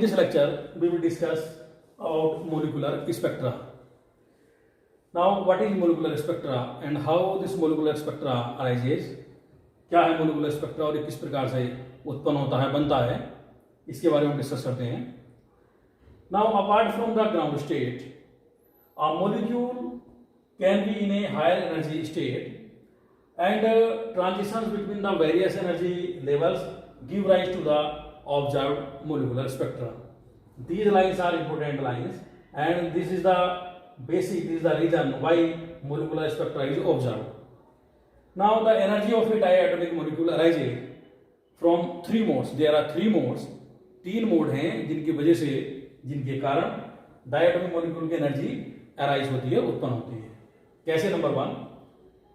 this lecture, we will discuss about molecular spectra. Now, what is molecular spectra and how this molecular spectra arises? क्या है molecular spectra और ये किस प्रकार से उत्पन्न होता है, बनता है, इसके बारे में डिस्कस करते हैं. Now, apart from the ground state, a molecule can be in a higher energy state, and transitions between the various energy levels give rise to the observed molecular spectra. These lines are important lines, and this is the basic, this is the reason why molecular spectra is observed. Now, the energy of a diatomic molecule arises from three modes. There are three modes. तीन mode हैं जिनकी वजह से, जिनके कारण diatomic molecule की energy arise होती है, उत्पन्न होती है. कैसे? Number one,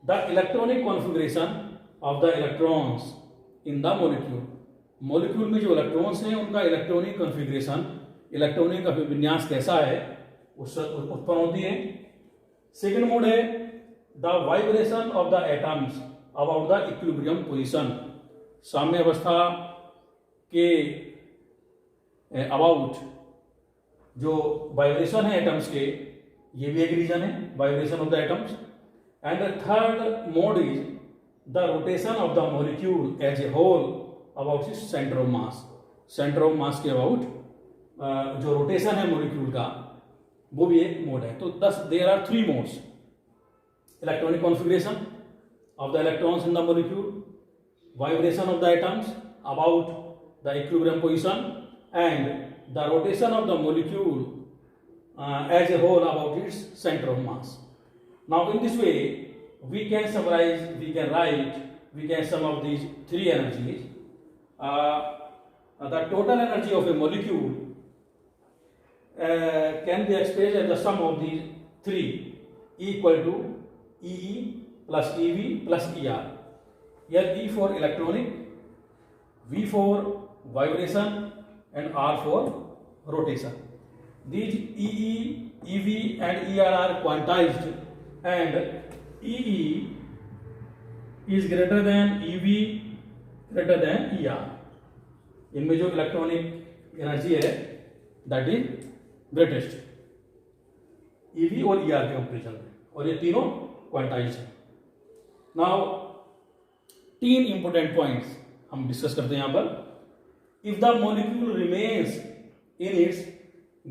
the electronic configuration of the electrons in the molecule. Molecule में जो इलेक्ट्रॉन्स हैं उनका इलेक्ट्रॉनिक कॉन्फ़िगरेशन, इलेक्ट्रॉनिक विन्यास कैसा है, उससे उत्पन्न होती है. सेकेंड मोड है the vibration of the atoms about the equilibrium position. साम्य अवस्था के अबाउट जो वाइब्रेशन है एटम्स के, ये भी एक रीजन है, vibration of the atoms. And the third mode is the rotation of the molecule as a whole about its centre of mass. Centre of mass के अबाउट जो रोटेशन है मॉलिक्यूल का, वो भी एक मोड है. तो there are three modes: electronic configuration of the electrons in the molecule, vibration of the atoms about the equilibrium position, and the rotation of the molecule as a whole about its center of mass. Now, in this way, we can summarize, we can write, we can sum up these three energies. The total energy of a molecule can be expressed as the sum of these three, equal to EE plus EV plus ER. Here E for electronic, V for vibration, and R for rotation. These EE, EV and ER are quantized, and EE is greater than EV greater than ER. इनमें जो electronic energy है that is greatest EV और ER के comparison में, और ये तीनों quantized है. नाउ तीन इंपोर्टेंट पॉइंट्स हम डिस्कस करते हैं यहाँ पर. If the molecule remains in its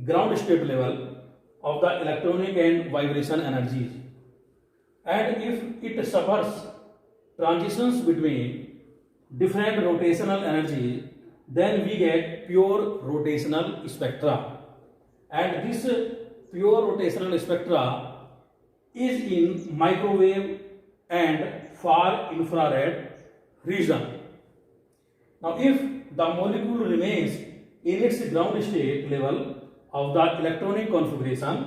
ground state level of the electronic and vibration energies, and if it suffers transitions between different rotational energies, then we get pure rotational spectra. And this pure rotational spectra is in microwave and far infrared region. Now, if the molecule remains in its ground state level of the electronic configuration,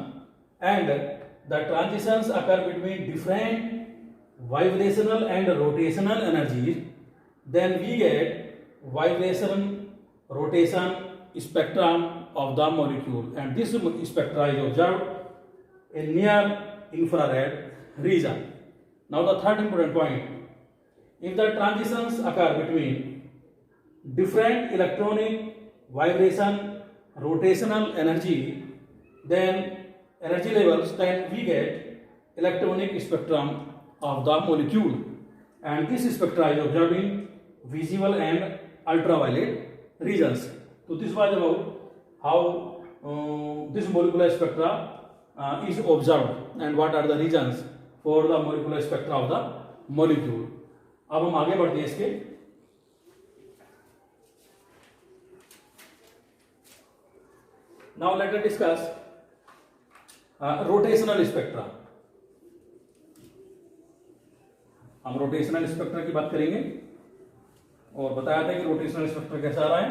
and the transitions occur between different vibrational and rotational energies, then we get vibration rotation spectrum of the molecule, and this spectra is observed in near infrared region. Now, the third important point: if the transitions occur between different electronic, vibration, rotational energy, then energy levels, then we get electronic spectrum of the molecule, and this spectra is observed in visible and ultraviolet regions. So this was about how this molecular spectra is observed and what are the regions for the molecular spectra of the molecule. अब हम आगे बढ़ते हैं इसके. Now let us discuss rotational spectra. हम rotational spectra की बात करेंगे और बताया था कि रोटेशनल स्पेक्ट्रा कैसा आ रहा है.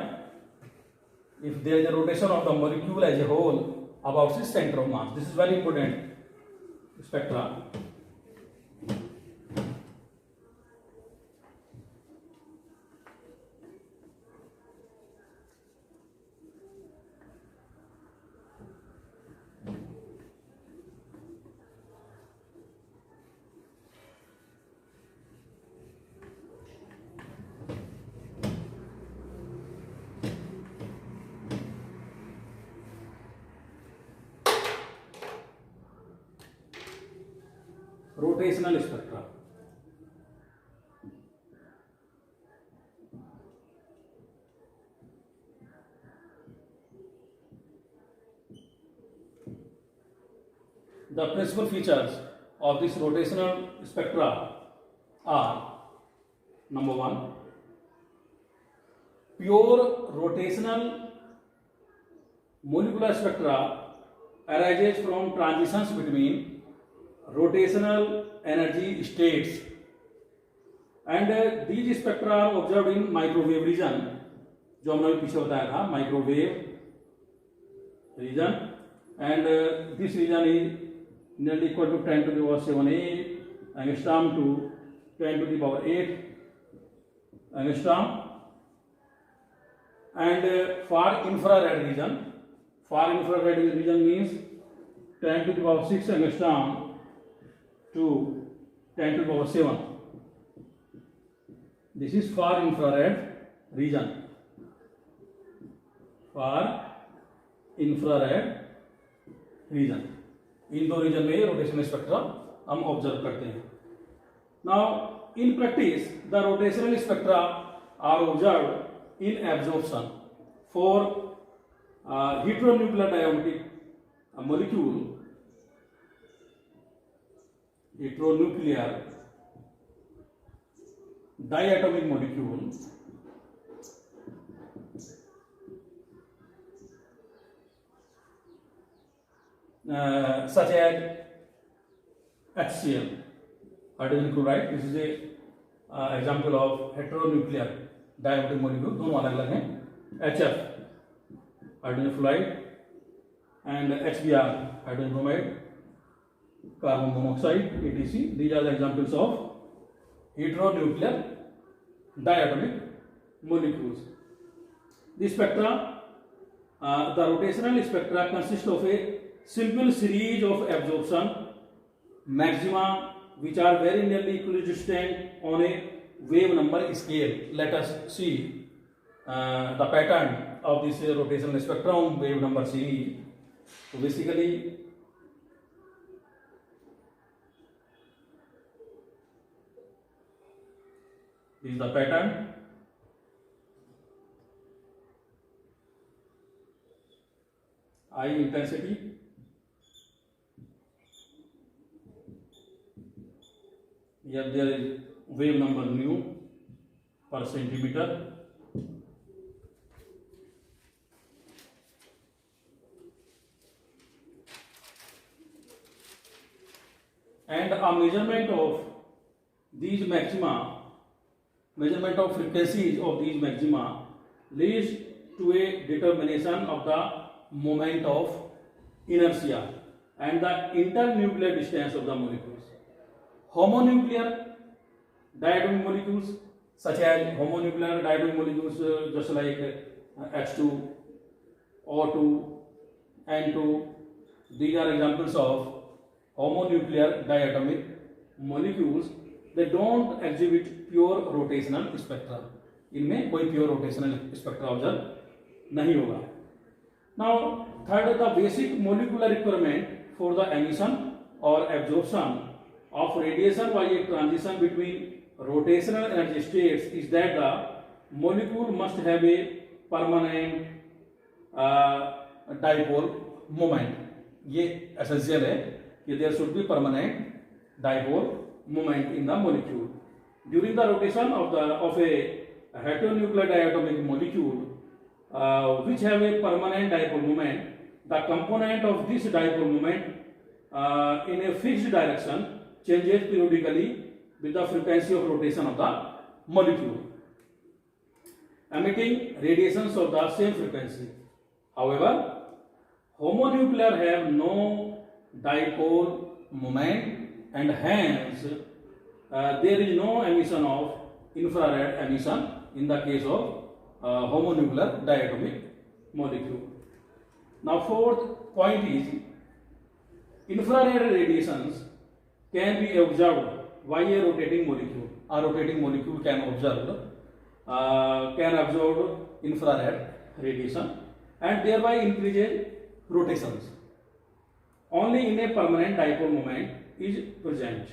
If there is a rotation of the molecule as a whole about its centre of mass, this is very important spectra. rotational spectra. The principal features of this rotational spectra are: number one, pure rotational molecular spectra arises from transitions between rotational energy states, and these spectra are observed in microwave region, जो हमने पीछे बताया था, microwave region, and this region is nearly equal to 10 to the power 7 angstrom to 10 to the power 8 angstrom. And far infrared region means 10 to the power 6 angstrom to 10 to the power 7. This is far infrared region. Far infrared region. इन दो reason में rotational spectra हम observe करते हैं. Now in practice the rotational spectra are observed in absorption for heteronuclear diatomic molecule, heteronuclear diatomic molecule such as HCl, hydrogen chloride. This is a example of heteronuclear diatomic molecule. दोनों अलग अलग हैं. HF, hydrogen fluoride, and HBr, hydrogen bromide, carbon monoxide, etc. These are the examples of heteronuclear diatomic molecules. The spectra, the rotational spectra consists of a simple series of absorption maxima which are very nearly equidistant on a wave number scale. Let us see the pattern of this rotational spectrum wave number series. So basically this is the pattern. I intensity, here there is wave number nu per centimeter, and a measurement of these maxima, measurement of frequencies of these maxima leads to a determination of the moment of inertia and the internuclear distance of the molecules. Homonuclear diatomic molecules, such as homonuclear diatomic molecules just like H2, O2, N2, these are examples of homonuclear diatomic molecules. They don't exhibit pure rotational spectra. इनमें कोई pure rotational spectra observe नहीं होगा. Now, third, the basic molecular requirement for the emission or absorption of radiation by a transition between rotational energy states is that the molecule must have a permanent dipole moment. ये essential है कि there should be permanent dipole moment in the molecule. During the rotation of a heteronuclear diatomic molecule which have a permanent dipole moment, the component of this dipole moment in a fixed direction changes periodically with the frequency of rotation of the molecule, emitting radiations of the same frequency. However, homonuclear have no dipole moment and hence there is no emission of infrared emission in the case of homonuclear diatomic molecule. Now, fourth point is infrared radiations can be observed by a rotating molecule. A rotating molecule can absorb infrared radiation and thereby increase rotations. Only in a permanent dipole moment is present.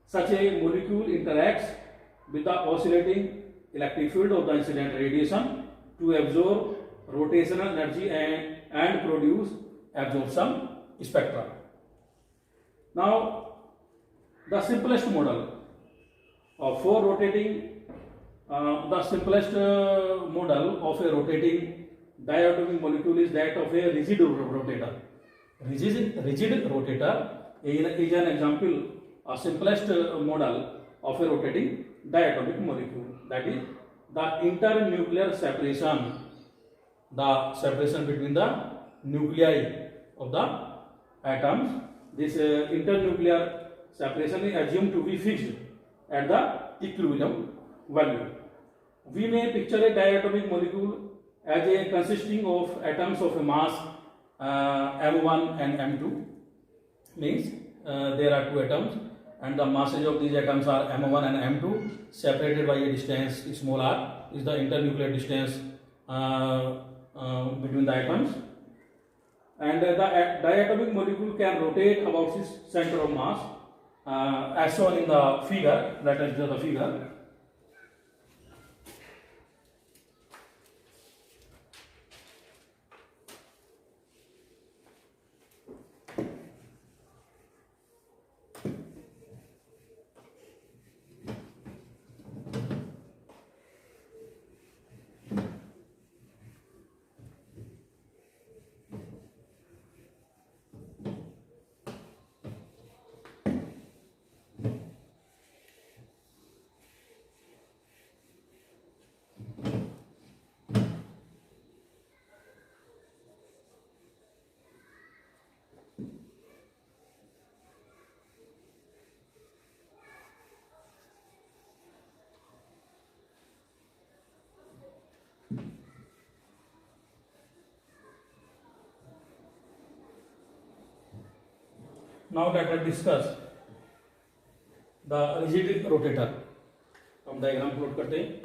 such a molecule interacts with the oscillating electric field of the incident radiation to absorb rotational energy and produce absorption spectra. Now, the simplest model for rotating, the simplest model of a rotating diatomic molecule is that of a rigid rotator. Rigid rotator is an example, a simplest model of a rotating diatomic molecule. That is the internuclear separation, the separation between the nuclei of the atoms. This internuclear separation is assumed to be fixed at the equilibrium value. We may picture a diatomic molecule as a consisting of atoms of a mass M1 and M2. Means there are two atoms and the masses of these atoms are M1 and M2 separated by a distance small r is the internuclear distance between the atoms. And the diatomic molecule can rotate about its center of mass as shown in the figure. That is the figure. Now let us discuss the rigid rotator. हम diagram plot करते हैं.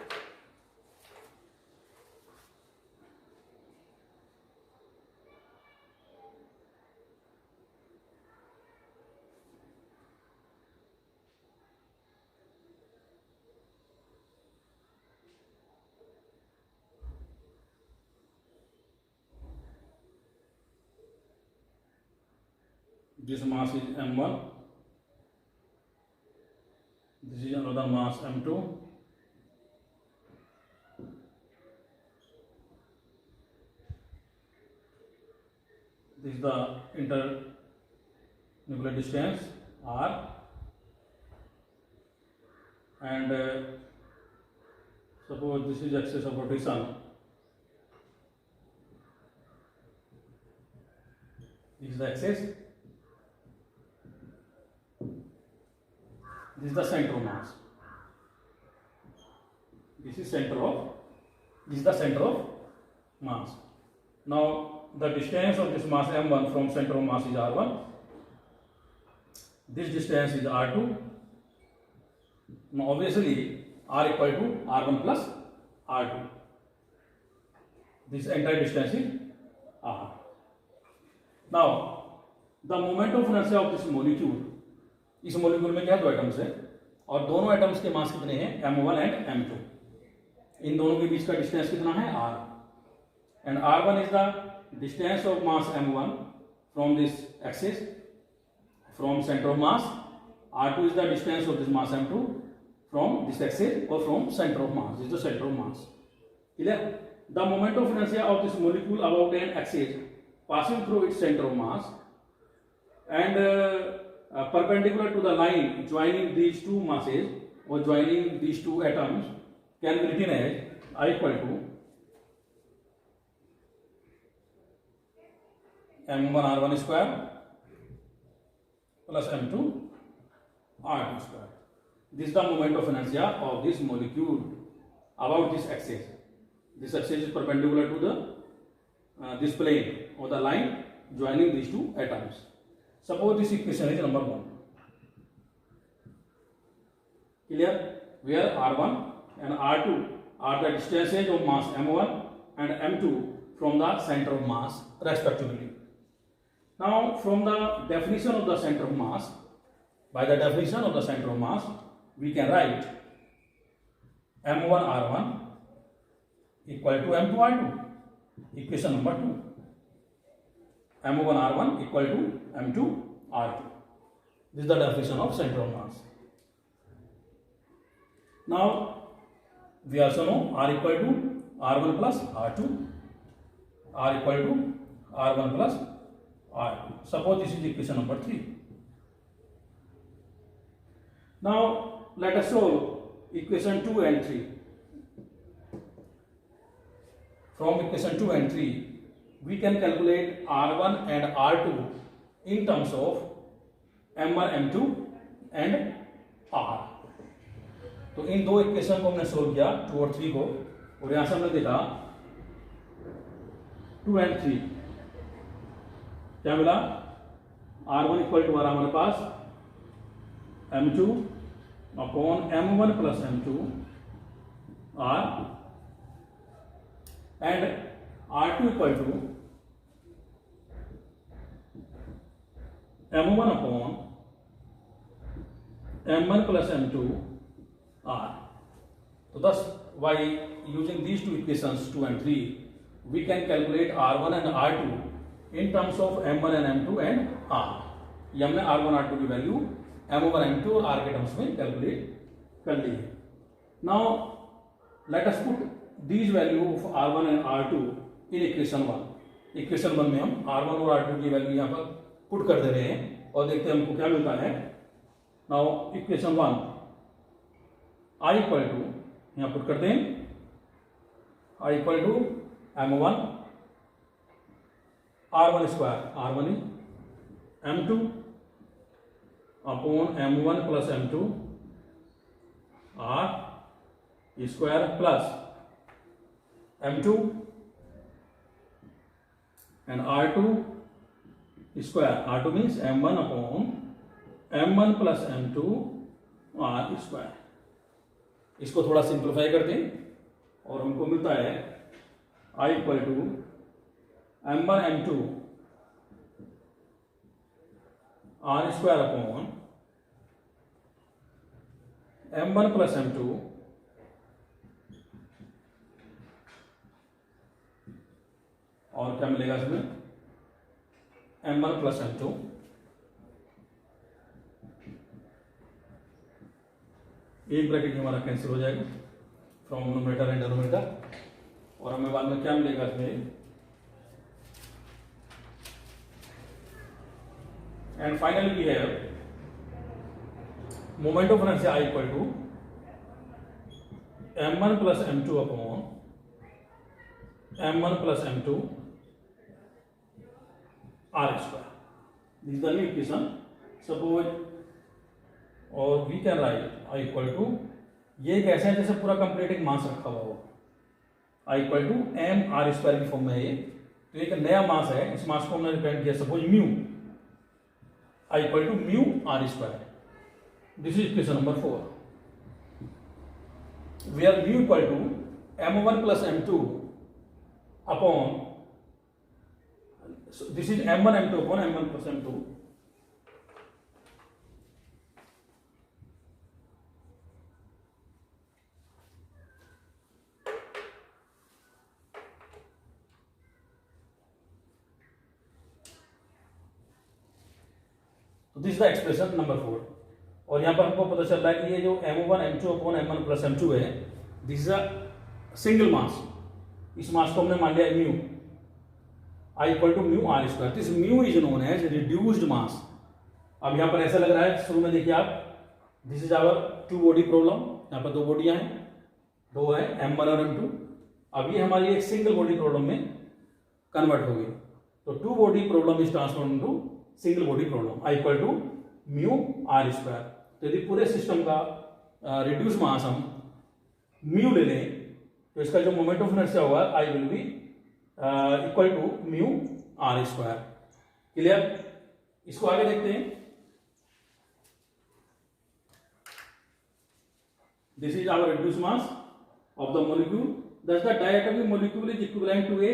This mass is M1, this is another mass M2, this is the internuclear distance R, and suppose this is axis of rotation, this is the axis. This is the center of mass. This is the center of mass. Now the distance of this mass M1 from center of mass is R1. This distance is R2. Now obviously R equal to R1 plus R2. This entire distance is R. Now the moment of inertia of this molecule, इस molecule में क्या दो atoms है और दोनों atoms के मास कितने हैं M1 एंड M2. इन दोनों के बीच का डिस्टेंस कितना है R, and R1 is the distance of mass M1 from this axis from centre of mass. R2 is the distance of this mass M2 from this axis और from centre of mass. This is the centre of mass. Clear? The moment of inertia of this molecule about an axis passing through its centre of mass and perpendicular to the line joining these two masses or joining these two atoms can be written as I equal to M1 R1 square plus M2 R2 square. This is the moment of inertia of this molecule about this axis. This axis is perpendicular to the this plane or the line joining these two atoms. Suppose this equation is number 1. Clear? Where R1 and R2 are the distances of mass M1 and M2 from the center of mass respectively. Now from the definition of the center of mass, by the definition of the center of mass, we can write m1r1 equal to m2r2. Equation number 2. m1r1 equal to m2r2. This is the definition of center of mass. Now we also know r equal to r1 plus r2. R equal to r1 plus r2. Suppose this is equation number 3. Now let us solve equation 2 and 3. From equation 2 and 3, we can calculate r1 and r2 in terms of m1, m2 and r. तो इन दो equation को हमने solve किया, 2 और 3 को, और यहां से हमने देखा 2 and 3 क्या मिला। r1 इक्वल टू हमारे पास m2 upon m1 plus m2 r and r2 equal to m1 upon m1 plus m2 r. So thus by using these two equations 2 and 3, we can calculate r1 and r2 in terms of m1 and m2 and r. ये हमने r1 r2 की value m1 m2 और r के terms में calculate कर ली है. Now let us put these value of r1 and r2 in equation 1. Equation 1 में हम r1 और r2 की वैल्यू यहाँ पर पुट कर दे रहे हैं और देखते हैं हमको क्या मिलता है. Now equation 1 I equal to यहाँ पुट करते हैं, I equal to m1 r1 square r1 m2 upon m1 plus m2 r square plus m2 and r2 square. r2 means m1 upon m1 plus m2 r square. इसको थोड़ा simplify कर दें और हमको मिलता है I equal to m1 m2 r square upon m1 plus m2 और क्या मिलेगा इसमें m1 प्लस m2 एक ब्रैकेट हमारा कैंसिल हो जाएगा फ्रॉम न्यूमरेटर एंड डिनोमिनेटर, और हमें बाद में क्या मिलेगा इसमें, and finally we have moment of inertia I equal to m1 plus m2 upon m1 plus m2 r square. This is the new equation. Suppose और we can write I equal to, ये कैसे है जैसे पूरा complete एक मास रखा हुआ हो, I equal to m r square की फॉर्म में है ये. तो एक नया मास है, इस मास को हमने रिप्रेजेंट किया suppose mu, I equal to mu r square. This is equation number 4 where mu equal to m1 plus m2 upon, this is m1 m2 upon m1 plus m2. This is the expression number 4. और यहां पर हमको पता चल रहा है कि ये जो m1 m2 upon m1 plus m2 है, this is a single mass. इस मास को हमने मान लिया mu, I equal to mu r square. This mu is known as reduced mass. अब यहां पर ऐसा लग रहा है, शुरू में देखिए आप, this is our two body problem. यहां पर दो बॉडियां हैं, दो है m1 और m2. अब ये हमारी एक सिंगल बॉडी प्रॉब्लम में कन्वर्ट हो गई. तो two body problem is transform into single body problem. I equal to mu r square. तो यदि पूरे सिस्टम का रिड्यूस मास हम म्यू ले लें तो इसका जो मोमेंट ऑफ इनर्शिया होगा I will be equal to mu r square. Clear? इसको आगे देखते हैं. This is our reduce mass of the molecule. Thus the diatomic molecule is equivalent to a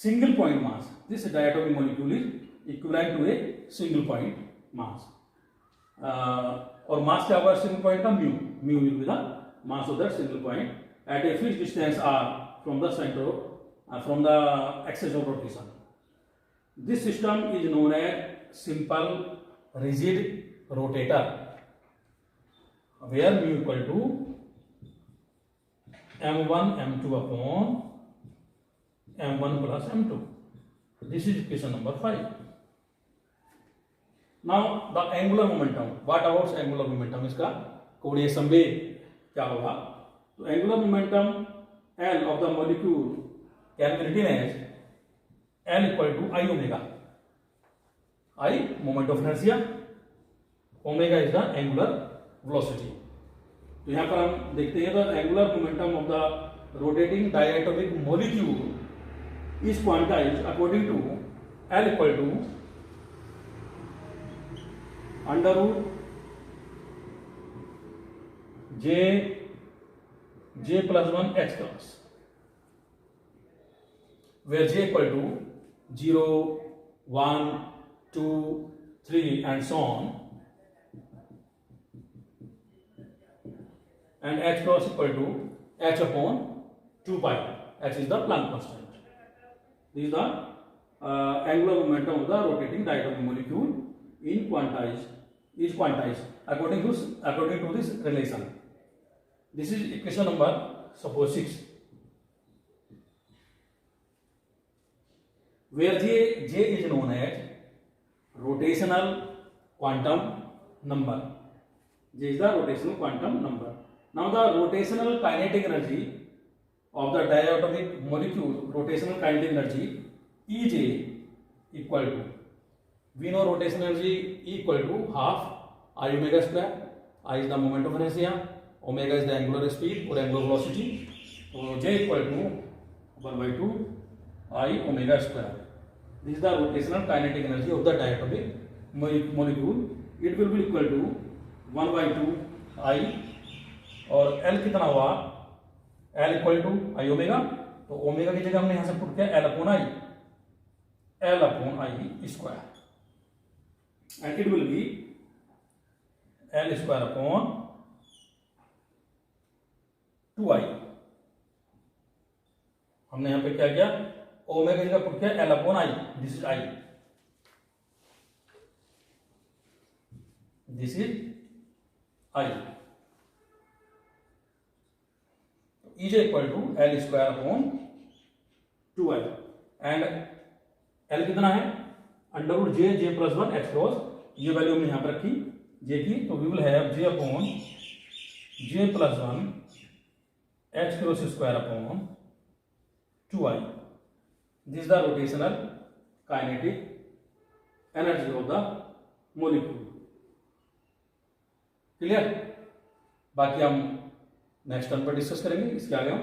single point mass. This diatomic molecule is equivalent to a single point mass. और mass क्या होगा single point का mu, mu will be the mass of that single point at a fixed distance r from the centre from the axis of rotation. This system is known as simple rigid rotator where mu equal to m1 m2 upon m1 plus m2. This is equation number 5. Now the angular momentum. What about angular momentum? इसका कोणीय संवेग क्या होगा? तो angular momentum L of the molecule can be written as L equal to I omega. I moment of inertia, omega is the angular velocity. तो यहाँ पर हम देखते हैं the angular momentum of the rotating diatomic molecule is quantized according to L equal to under root J plus 1 H cross, where J equal to 0, 1, 2, 3 and so on, and H cross equal to H upon 2 pi. H is the Planck constant. This is the angular momentum of the rotating diatomic molecule in quantized according to this relation. This is equation number suppose 6, where J is known as rotational quantum number. J is the rotational quantum number. Now the rotational kinetic energy of the diatomic molecule, rotational kinetic energy EJ equal to, we know rotational energy equal to half I omega square. I is the moment of inertia, omega is the angular speed or angular velocity. So J equal to 1 by 2 I omega square. This is the rotational kinetic energy of the diatomic molecule. It will be equal to 1 by 2 I, और L कितना हुआ, L equal to I omega. तो omega की जगह हमने यहां से put किया L upon I square, and it will be L square upon 2i. हमने यहां पे क्या किया, ओमेगा की जगह पुट किया L upon I. This is I, this is I. E j equal to L square upon 2i, and L कितना है under root J plus 1 H cross. ये वैल्यू हमने यहां पर रखी J की, तो we will have J upon J plus 1 H cross square upon 2i. This is the rotational kinetic energy of the molecule. Clear? बाकी हम नेक्स्ट टर्म पर डिस्कस करेंगे. इसके आगे हम